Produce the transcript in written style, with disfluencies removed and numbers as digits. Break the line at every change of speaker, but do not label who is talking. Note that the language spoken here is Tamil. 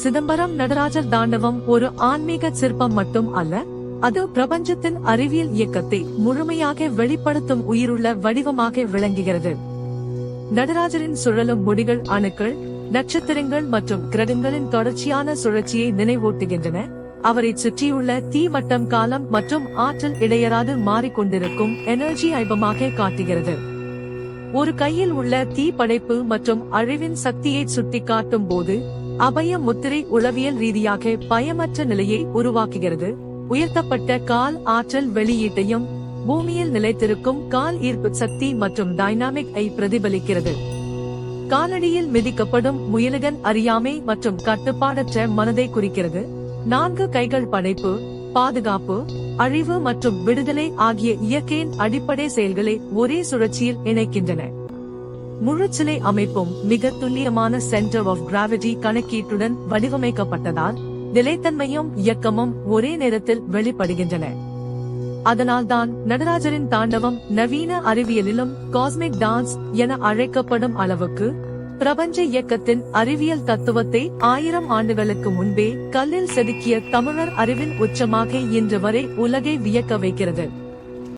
சிதம்பரம் நடராஜர் தாண்டவம் ஒரு ஆன்மீக சிற்பம் மட்டும் அல்ல, அது பிரபஞ்சத்தின் அறிவியல் இயக்கத்தை முழுமையாக வெளிப்படுத்தும் உயிருள்ள வடிவமாக விளங்குகிறது. நடராஜரின் சுழலும் முடிகள் அணுக்கள், நட்சத்திரங்கள் மற்றும் கிரகங்களின் தொடர்ச்சியான சுழற்சியை நினைவூட்டுகின்றன. அவரை சுற்றியுள்ள தீ வட்டம் காலம் மற்றும் ஆற்றல் இடையராது மாறிக்கொண்டிருக்கும் எனர்ஜி ஐபமாக காட்டுகிறது. ஒரு கையில் உள்ள தீ படைப்பு மற்றும் அழிவின் சக்தியை சுட்டிக்காட்டும் போது அபய முத்திரை உளவியல் ரீதியாக பயமற்ற நிலையை உருவாக்குகிறது. உயர்த்தப்பட்ட கால் ஆற்றல் வெளியீட்டையும் பூமியில் நிலைத்திருக்கும் கால் ஈர்ப்பு சக்தி மற்றும் டைனாமிக் ஐ பிரதிபலிக்கிறது. காலடியில் மிதிக்கப்படும் முயலுடன் அறியாமை மற்றும் கட்டுப்பாடற்ற மனதை குறிக்கிறது. 4 கைகள் படைப்பு, பாதுகாப்பு, அழிவு மற்றும் விடுதலை ஆகிய இயற்கையின் அடிப்படை செயல்களை ஒரே சுழற்சியில் இணைக்கின்றன. முழு சிலை அமைப்பும் மிக துல்லியமான சென்டர் ஆஃப் கிராவிட்டி கணக்கீட்டுடன் வடிவமைக்கப்பட்டதால் நிலைத்தன்மையும் இயக்கமும் ஒரே நேரத்தில் வெளிப்படுகின்றன. அதனால்தான் நடராஜரின் தாண்டவம் நவீன அறிவியலிலும் காஸ்மிக் டான்ஸ் என அழைக்கப்படும் அளவுக்கு பிரபஞ்ச இயக்கத்தின் அறிவியல் தத்துவத்தை 1000 ஆண்டுகளுக்கு முன்பே கல்லில் செதுக்கிய தமிழர் அறிவின் உச்சமாக இன்று வரை உலகை வியக்க வைக்கிறது.